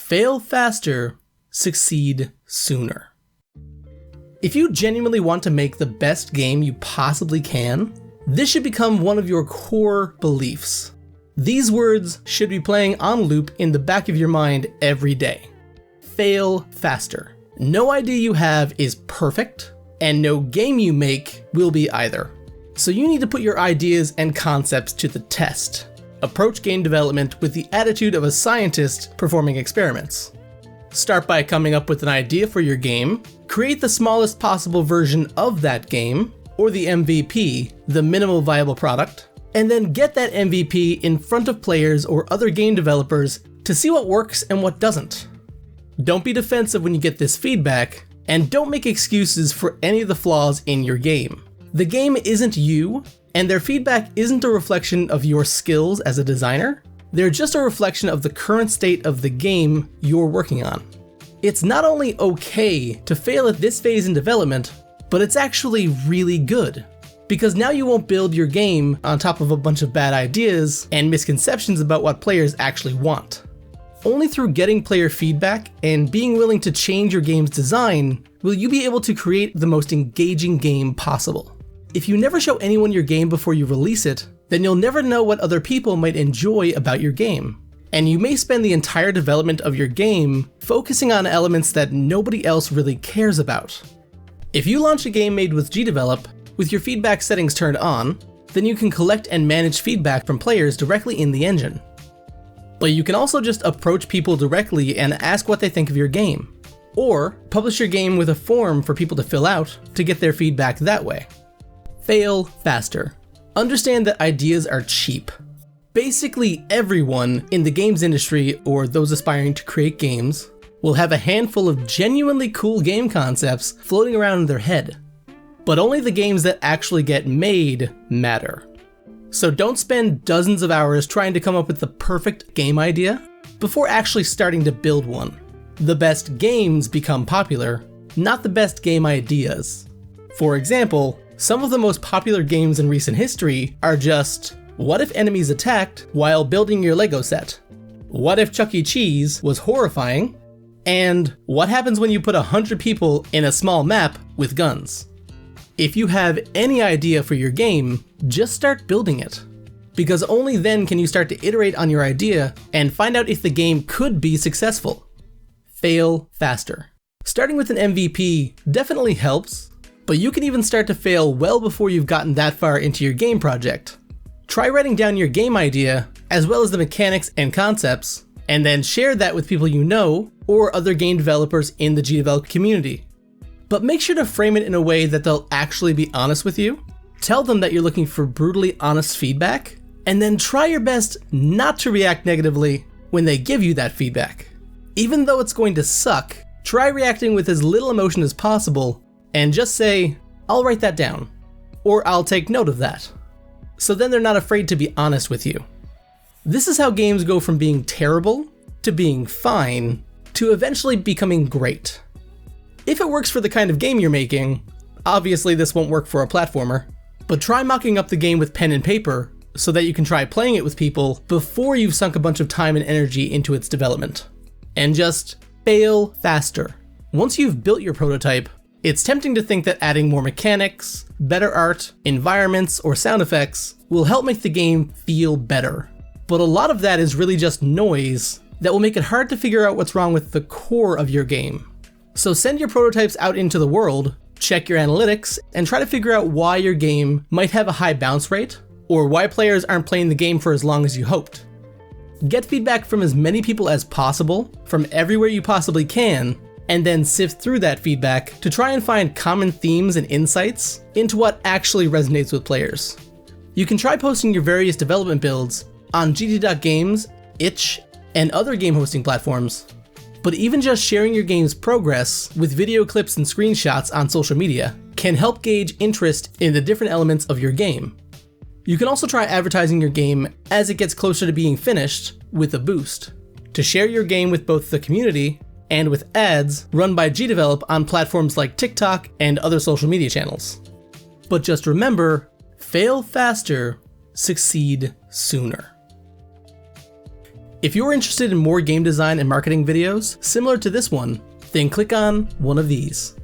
Fail faster, succeed sooner. If you genuinely want to make the best game you possibly can, this should become one of your core beliefs. These words should be playing on loop in the back of your mind every day. Fail faster. No idea you have is perfect, and no game you make will be either. So you need to put your ideas and concepts to the test. Approach game development with the attitude of a scientist performing experiments. Start by coming up with an idea for your game, create the smallest possible version of that game, or the MVP, the minimal viable product, and then get that MVP in front of players or other game developers to see what works and what doesn't. Don't be defensive when you get this feedback, and don't make excuses for any of the flaws in your game. The game isn't you, and their feedback isn't a reflection of your skills as a designer. They're just a reflection of the current state of the game you're working on. It's not only okay to fail at this phase in development, but it's actually really good. Because now you won't build your game on top of a bunch of bad ideas and misconceptions about what players actually want. Only through getting player feedback and being willing to change your game's design will you be able to create the most engaging game possible. If you never show anyone your game before you release it, then you'll never know what other people might enjoy about your game. And you may spend the entire development of your game focusing on elements that nobody else really cares about. If you launch a game made with GDevelop, with your feedback settings turned on, then you can collect and manage feedback from players directly in the engine. But you can also just approach people directly and ask what they think of your game. Or publish your game with a form for people to fill out to get their feedback that way. Fail faster. Understand that ideas are cheap. Basically everyone in the games industry, or those aspiring to create games, will have a handful of genuinely cool game concepts floating around in their head. But only the games that actually get made matter. So don't spend dozens of hours trying to come up with the perfect game idea before actually starting to build one. The best games become popular, not the best game ideas. For example, some of the most popular games in recent history are just, what if enemies attacked while building your Lego set? What if Chuck E. Cheese was horrifying? And what happens when you put 100 people in a small map with guns? If you have any idea for your game, just start building it. Because only then can you start to iterate on your idea and find out if the game could be successful. Fail faster. Starting with an MVP definitely helps, but you can even start to fail well before you've gotten that far into your game project. Try writing down your game idea, as well as the mechanics and concepts, and then share that with people you know or other game developers in the GDevelop community. But make sure to frame it in a way that they'll actually be honest with you. Tell them that you're looking for brutally honest feedback, and then try your best not to react negatively when they give you that feedback. Even though it's going to suck, try reacting with as little emotion as possible, and just say, I'll write that down, or I'll take note of that. So then they're not afraid to be honest with you. This is how games go from being terrible, to being fine, to eventually becoming great. If it works for the kind of game you're making, obviously this won't work for a platformer, but try mocking up the game with pen and paper so that you can try playing it with people before you've sunk a bunch of time and energy into its development. And just fail faster. Once you've built your prototype, it's tempting to think that adding more mechanics, better art, environments, or sound effects will help make the game feel better. But a lot of that is really just noise that will make it hard to figure out what's wrong with the core of your game. So send your prototypes out into the world, check your analytics, and try to figure out why your game might have a high bounce rate, or why players aren't playing the game for as long as you hoped. Get feedback from as many people as possible, from everywhere you possibly can, and then sift through that feedback to try and find common themes and insights into what actually resonates with players. You can try posting your various development builds on GD.games, itch, and other game hosting platforms. But even just sharing your game's progress with video clips and screenshots on social media can help gauge interest in the different elements of your game. You can also try advertising your game as it gets closer to being finished with a boost, to share your game with both the community and with ads run by GDevelop on platforms like TikTok and other social media channels. But just remember, fail faster, succeed sooner. If you're interested in more game design and marketing videos similar to this one, then click on one of these.